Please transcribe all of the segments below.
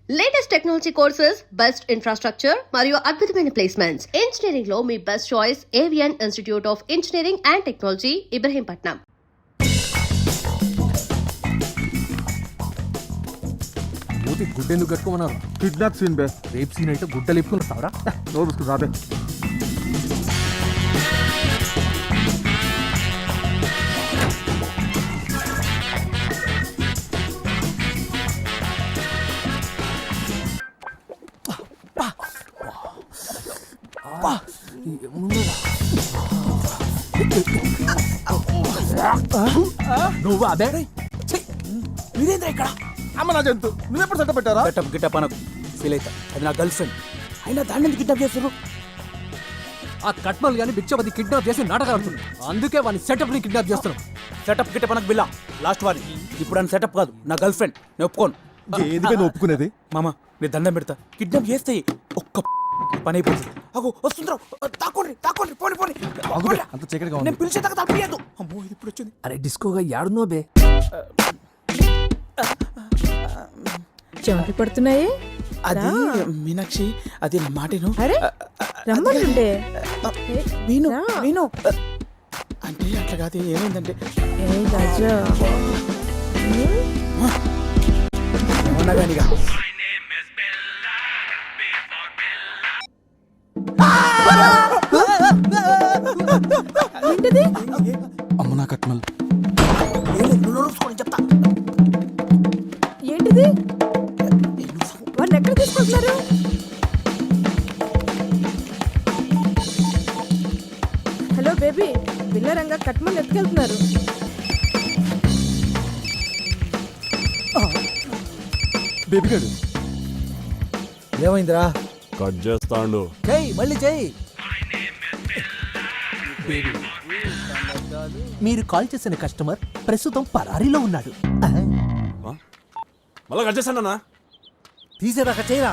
Latest technology courses, best infrastructure మరియు అద్భుతమైన placements. Engineering లో మీ best choice Avian institute of engineering and technology, Ibrahimpatnam. మూతి గుడ్డెందుకు కట్టుకోమన్నారు? కిడ్నాప్ సీన్ బే. రేప్ సీన్ అయితే గుడ్డలు ఇప్పుకుంటావరా? నో బిస్కు రాబే. నువ్వు అదే మీరేంద్ర ఇక్కడ? అమ్మ నా జంతు, నువ్వెప్పుడు సెట్ పెట్టారా? గెటప్ గిటప్ అనకు, ఫీల్ అవుతా. అది నా గర్ల్ ఫ్రెండ్ అయినా దాన్ని ఎందుకు కిడ్నాప్ చేస్తారు? ఆ కట్మల్ గాని బిచ్చపతి కిడ్నాప్ చేసి నాటకాలు ఆడుతుంది. అందుకే వాని సెటప్ ని కిడ్నాప్ చేస్తున్నాం. సెటప్ గిటప్ అనకు బిల్లా, లాస్ట్ వారి. ఇప్పుడు అని సెటప్ కాదు, నా గర్ల్ ఫ్రెండ్. నేను ఒప్పుకోను. ఎందుకని ఒప్పుకునేది? మామ నీ దండం పెడతా, కిడ్నాప్ చేస్తే ఒక్క పని అయిపోతుంది. అగో వస్తుందిరా, తాకోండి తాకోండి, పోని పోని. అంత చీకటిగా ఉంది. నేను పిలిచేదాకా తప్పియద్దు. అమ్మో ఇది ఇప్పుడు వచ్చింది. అరే డిస్కోగా యాడునో బే. చెమటలు పడుతున్నాయి. అది మీనాక్షి, అది నా మాటేను. అరే రమ్మంటుండే. మీను మీను అంటే అట్లా కాదు. ఏమైందంటే ఏ రాజా అవునగానిగా ఏంటిది? అమ్మ నా కట్మల్. చెప్తా. ఏంటిది? వాళ్ళు ఎక్కడ తీసుకుంటున్నారు? హలో బేబీ, పిల్లరంగా కట్మని ఎత్తుకెళ్తున్నారు. బేబీ గారు ఏమైందిరా? కట్ చేస్తాండు. చెయ్యి మళ్ళీ చెయ్యి. మీరు కాల్ చేసిన కస్టమర్ ప్రస్తుతం పరారీలో ఉన్నాడు. మళ్ళా కట్ చేస్తానన్నా. తీసేదాకా చేయరా?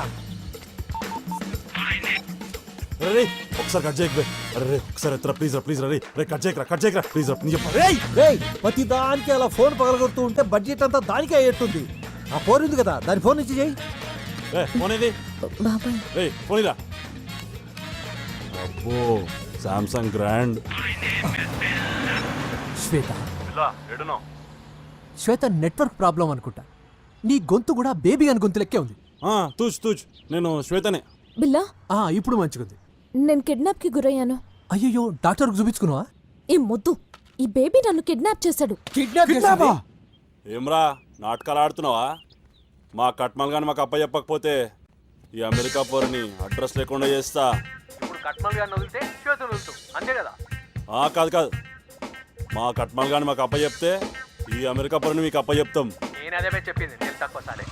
అరే ఒకసారి కట్ చేయకు. అరే ఒకసారి ఎత్తరా ప్లీజ్ రా, ప్లీజ్ రా. రే కట్ చేయకరా ప్లీజ్ రా. నీ చెప్ప ప్రతి దానికి అలా ఫోన్ పగలగొడుతూ ఉంటే బడ్జెట్ అంతా దానికే అయ్యేట్టుంది. ఆ ఫోన్ ఉంది కదా, దాని ఫోన్ నుంచి చెయ్యి. ఫోన్ ఏది? బాబాయ్ రే ఫోన్ ఇరా. అబ్బో సామ్సంగ్ గ్రాండ్. శ్వేత శ్వేత నెట్వర్క్ ప్రాబ్లం అనుకుంటా. నీ గొంతు కూడా బేబీ అని గొంతు లెక్కే ఉంది. తూచ్ నేను శ్వేతనే. బిల్లా, ఇప్పుడు మంచిగుంది. నేను కిడ్నాప్ కి గురయ్యాను. అయ్యో డాక్టర్కు చూపించుకున్నావా? ఈ మొద్దు, ఈ బేబీ నన్ను కిడ్నాప్ చేశాడు. కిడ్నాప్? ఏమ్రా నాటకాలు ఆడుతున్నావా? మా కట్మల్ గాని మాకు అప్ప చెప్పకపోతే ఈ అమెరికా పోరుని అడ్రస్ లేకుండా చేస్తా. ఇప్పుడు కట్మల్ గారిని వదిలితే శ్వేతను వదులుతాం, అంతే కదా? కాదు మా కట్మల్ గాని మాకు అప్ప చెప్తే ఈ అమెరికా పోరుని మీకు అప్ప చెప్తాం. నేను అదే చెప్పింది, నేను తక్కువ సాలే.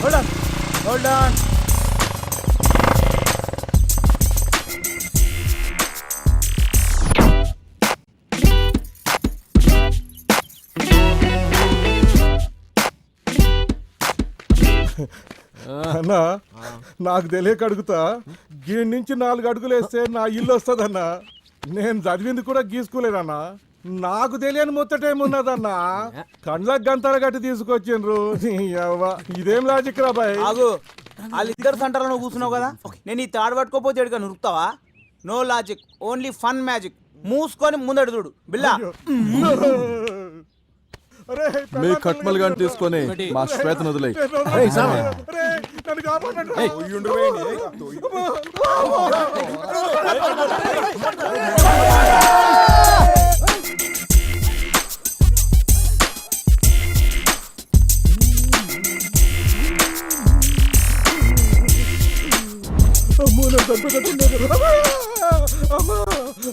Hold on. అన్నా నాకు తెలియక అడుగుతా, గీడి నుంచి 4 అడుగులు వేస్తే నా ఇల్లు వస్తుందన్నా. నేను చదివింది కూడా గీసుకోలేదన్నా. నాకు తెలియని ముచ్చటేమున్నదన్నా. కండ్లకు గంతల గట్టి తీసుకొచ్చిండ్రు. ఇదేం లాజిక్ రా బాయ్? ఆగు, వాళ్ళిద్దరు సెంటర్లో నువ్వు కూర్చున్నావు కదా, నేను ఈ తాడు పట్టుకోపోతే ఎడుగా నురుకుతావా? No logic, only fun magic. మూసుకొని ముందడు చూడు బిల్లా. మీ కట్మల్ గాని తీసుకొని మా శ్వేతను వదిలేయ్.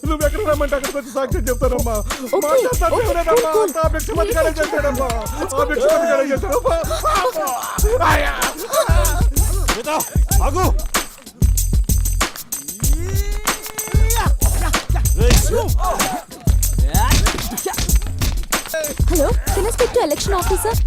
నువ్వెక్కడ రమ్మంటే అక్కడికి వచ్చి సాక్ష్యం చెప్తానమ్మా. ఆగు. Hello, can I speak to election officer?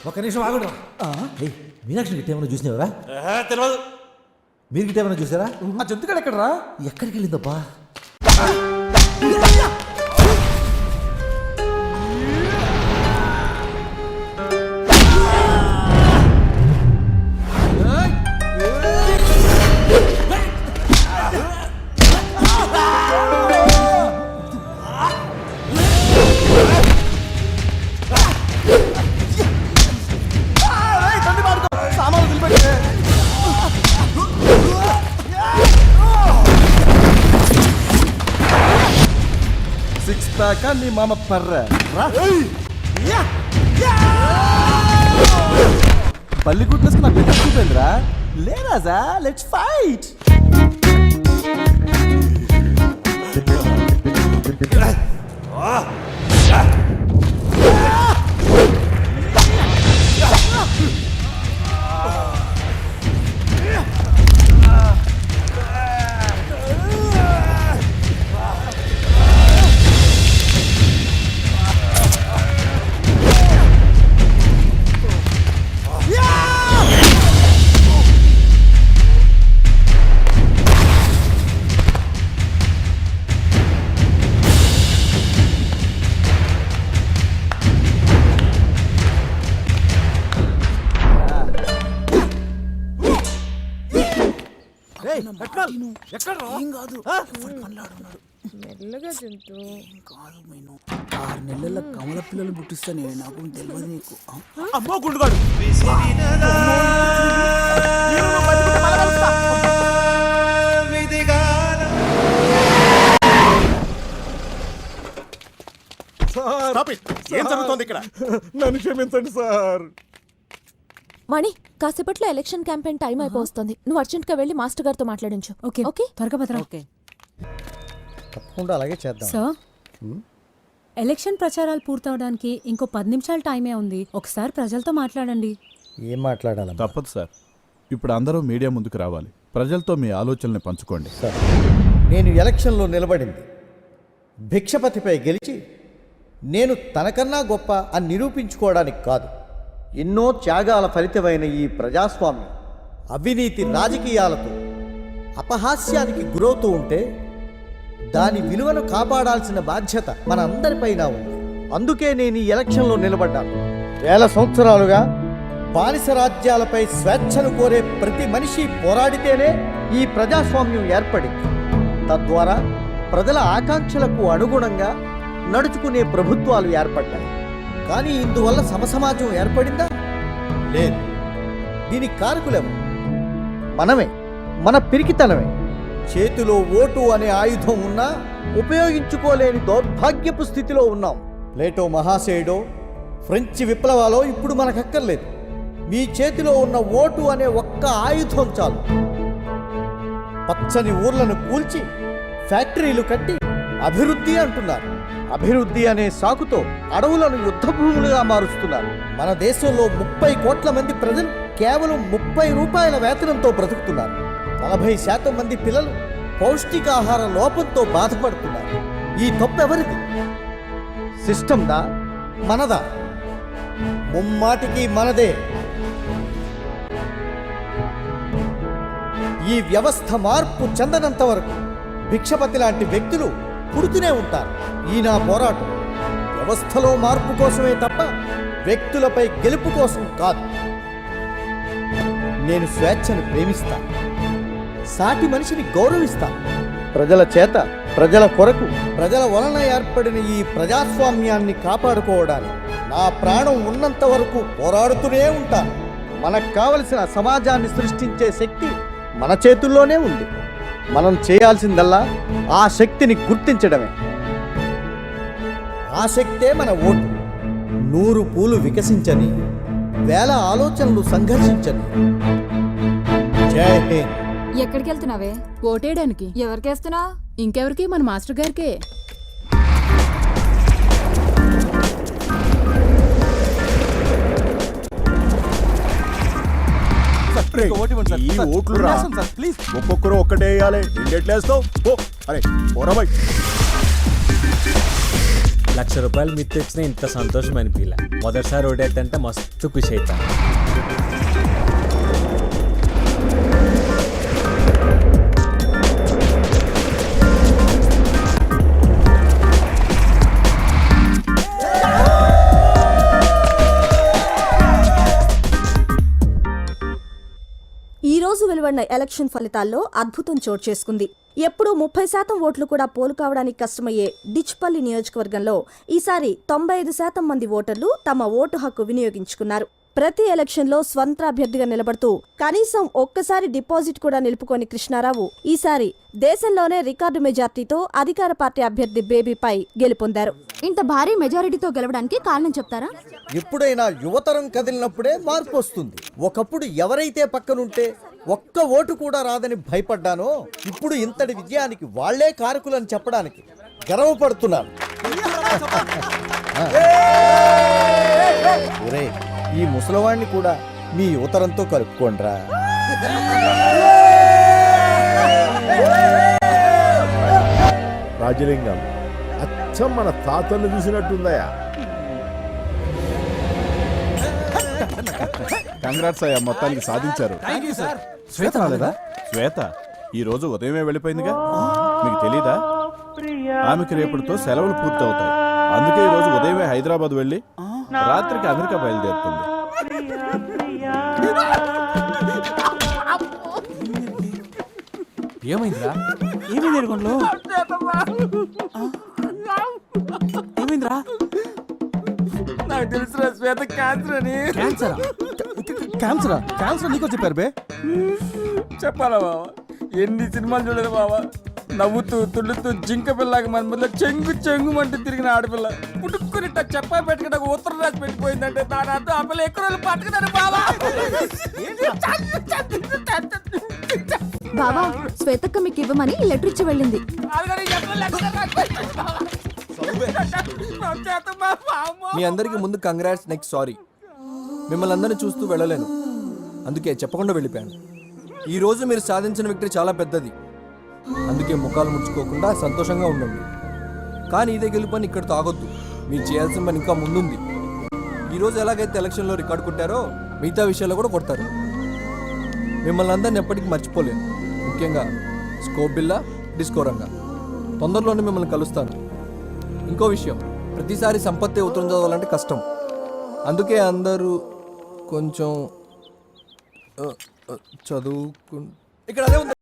ఒక నిమిషం ఆగడు మీనాక్షి గిట్ట ఏమైనా చూసినావరా? తెలియదు. మీరు గిట్ట ఏమైనా చూసారా? ఆ జంతుకడ ఎక్కడరా? ఎక్కడికి వెళ్ళిందబ్బా? సిక్స్ ప్యాక్ నీ మామ పర్ర పల్లి గుడ్లేసుకుని నా బిడ్డ చూపేంద్రా. లేరాజా, లెట్స్ ఫైట్. కాదు మైను 6 నెలల కమల పిల్లలు పుట్టిస్తానే, నాకు తెలియదు నీకు. అమ్మో గుండుగాడు. ఏం జరుగుతోంది ఇక్కడ? నన్ను క్షమించండి సార్. వాణి, కాసేపట్లో ఎలక్షన్ క్యాంపెయిన్ టైం అయిపోతుంది. నువ్వు అర్జెంట్ గా వెళ్ళి మాస్టర్ గారితో మాట్లాడించు. ఓకే ఓకే, త్వరగా భద్ర. తప్పకుండా అలాగే చేద్దాం. సార్, ఎలక్షన్ ప్రచారాలు పూర్తవడానికి ఇంకో 10 నిమిషాలు టైమే ఉంది. ఒకసారి ప్రజలతో మాట్లాడండి. ఏం మాట్లాడాలి? తప్పదు సార్. ఇప్పుడు అందరూ మీడియా ముందుకు రావాలి. ప్రజలతో మీ ఆలోచనల్ని పంచుకోండి. సార్, నేను ఎలక్షన్లో నిలబడింది భిక్షపతిపై గెలిచి నేను తనకన్నా గొప్ప అని నిరూపించుకోవడానికి కాదు. ఎన్నో త్యాగాల ఫలితమైన ఈ ప్రజాస్వామ్యం అవినీతి రాజకీయాలతో అపహాస్యానికి గురవుతూ ఉంటే దాని విలువను కాపాడాల్సిన బాధ్యత మన అందరిపైన ఉంది. అందుకే నేను ఈ ఎలక్షన్లో నిలబడ్డాను. వేల సంవత్సరాలుగా బానిస రాజ్యాలపై స్వేచ్ఛను కోరే ప్రతి మనిషి పోరాడితేనే ఈ ప్రజాస్వామ్యం ఏర్పడింది. తద్వారా ప్రజల ఆకాంక్షలకు అనుగుణంగా నడుచుకునే ప్రభుత్వాలు ఏర్పడ్డాయి. కానీ ఇందువల్ల సమసమాజం ఏర్పడిందా? లేదు. దీనికి కారకులేమో మనమే, మన పిరికితనమే. చేతిలో ఓటు అనే ఆయుధం ఉన్నా ఉపయోగించుకోలేని దౌర్భాగ్యపు స్థితిలో ఉన్నాం. ప్లేటో మహాశయుడో ఫ్రెంచ్ విప్లవాలో ఇప్పుడు మనకక్కర్లేదు. మీ చేతిలో ఉన్న ఓటు అనే ఒక్క ఆయుధం చాలు. పచ్చని ఊర్లను కూల్చి ఫ్యాక్టరీలు కట్టి అభివృద్ధి అంటున్నారు. అభివృద్ధి అనే సాకుతో అడవులను యుద్ధభూములుగా మారుస్తున్నారు. మన దేశంలో 30 కోట్ల మంది ప్రజలు కేవలం 30 రూపాయల వేతనంతో బ్రతుకుతున్నారు. 40% మంది పిల్లలు పౌష్టికాహార లోపంతో బాధపడుతున్నారు. ఈ తప్పెవరిది? సిస్టమ్దా, మనదా? ముమ్మాటికి మనదే. ఈ వ్యవస్థ మార్పు చెందనంత వరకు భిక్షపతి లాంటి వ్యక్తులు పుడుతూనే ఉంటారు. ఈ నా పోరాటం వ్యవస్థలో మార్పు కోసమే తప్ప వ్యక్తులపై గెలుపు కోసం కాదు. నేను స్వేచ్ఛను ప్రేమిస్తాను, సాటి మనిషిని గౌరవిస్తాను. ప్రజల చేత, ప్రజల కొరకు, ప్రజల వలన ఏర్పడిన ఈ ప్రజాస్వామ్యాన్ని కాపాడుకోవడానికి నా ప్రాణం ఉన్నంత వరకు పోరాడుతూనే ఉంటాను. మనకు కావలసిన సమాజాన్ని సృష్టించే శక్తి మన చేతుల్లోనే ఉంది. మనం చేయాల్సిందల్లా ఆ శక్తిని గుర్తించడమే. ఆ శక్తే మన ఓటు. 100 పూలు వికసించని, 1000 ఆలోచనలు సంఘర్షించని. జై హింద్. ఎక్కడికి వెళ్తున్నావే? ఓటేయడానికి. ఎవరికేస్తున్నా? ఇంకెవరికి? మన మాస్టర్ గారికే. ఈ ఓట్లు రా ప్లీజ్ ఒక్కొక్కరు ఒక్కటే వేయాలి ఎట్లేస్తావు ఓ అరే పోరాబాయ్ ₹1,00,000 మిత్తి వచ్చిన ఇంత సంతోషం అనిపించలే మొదటిసారి ఓటేద్దంటే మస్తు ఖుషి అవుతా ఈ రోజు వెలువడిన ఎలక్షన్ ఫలితాల్లో అద్భుతం చోటు చేసుకుంది. ఎప్పుడూ 30% ఓట్లు కూడా పోలు కావడానికి కష్టమయ్యే డిచ్పల్లి నియోజకవర్గంలో ఈసారి 95% మంది ఓటర్లు తమ ఓటు హక్కు వినియోగించుకున్నారు. ప్రతి ఎలక్షన్లో స్వంత అభ్యర్థిగా నిలబడుతూ కనీసం ఒక్కసారి డిపాజిట్ కూడా నిలుపుకొని కృష్ణారావు ఈసారి దేశంలోనే రికార్డు మెజార్టీతో అధికార పార్టీ అభ్యర్థి బేబీపై గెలుపొందారు. ఇంత భారీ మెజారిటీతో గెలవడానికి కారణం చెప్తారా? ఎప్పుడైనా యువతరం కదిలినప్పుడే మార్పు వస్తుంది. ఒకప్పుడు ఎవరైతే పక్కనుంటే ఒక్క ఓటు కూడా రాదని భయపడ్డానో ఇప్పుడు ఇంతటి విజయానికి వాళ్లే కారకులని చెప్పడానికి గర్వపడుతున్నాను. ఒరే, ఈ ముసలివాణ్ణి కూడా మీ యువతరంతో కలుపుకోండ్రా. రాజలింగం అచ్చం మన తాతను చూసినట్టుందయా. కంగ్రాట్స్ అయ్యా, మొత్తానికి సాధించారు. శ్వేత రాలేదా? శ్వేత ఈ రోజు ఉదయమే వెళ్ళిపోయిందిగా, మీకు తెలీదా? ఆమెకి రేపటితో సెలవులు పూర్తవుతాయి. అందుకే ఈ రోజు ఉదయమే హైదరాబాద్ వెళ్ళి రాత్రికి అమెరికా బయలుదేరుతుంది. ఏమైందిరా? ఏమైంది ఎడుకుంటూ? ఏమైందిరా? నాకు తెలుసురా, శ్వేత క్యాన్సర్ అని. క్యాన్సరా? క్యాన్సరా? క్యాన్సర్ నీకో చెప్పారు బే? చెప్పాలా బావా? ఎన్ని సినిమాలు చూడలేదు బావా. నవ్వుతూ తుళ్ళుతూ జింక పిల్లగా మన మొదలు చెంగు చెంగుమంటూ తిరిగిన ఆడపిల్ల పుట్టుకుని చెప్పా పెట్టుకుని నాకు ఉత్తరం రాసి పెట్టిపోయిందంటే దాని అర్థం ఆ పిల్ల ఎక్కువ రోజులు పట్టుకున్నాను బావా. బావా, శ్వేతక్క మీకు ఇవ్వమని లెటర్ ఇచ్చి వెళ్ళింది. మీ అందరికి ముందు కంగ్రాట్స్, నెక్స్ట్ సారీ. మిమ్మల్ని అందరినీ చూస్తూ వెళ్ళలేను, అందుకే చెప్పకుండా వెళ్ళిపోయాను. ఈ రోజు మీరు సాధించిన విక్టరీ చాలా పెద్దది, అందుకే ముఖాలు ముడుచుకోకుండా సంతోషంగా ఉండండి. కానీ ఇదే గెలుపని ఇక్కడితో ఆగొద్దు, మీరు చేయాల్సిన పని ఇంకా ముందుంది. ఈరోజు ఎలాగైతే ఎలక్షన్లో రికార్డు కొట్టారో మిగతా విషయాల్లో కూడా కొడతారు. మిమ్మల్ని అందరిని ఎప్పటికీ మర్చిపోలేను, ముఖ్యంగా స్కోప్ బిల్లా, డిస్కో రంగా. తొందరలోనే మిమ్మల్ని కలుస్తాను. ఇంకో విషయం, ప్రతిసారి సంపత్తి ఉత్తరం చదవాలంటే కష్టం, అందుకే అందరూ కొంచెం చదువుకు ఇక్కడ అదే ఉంది.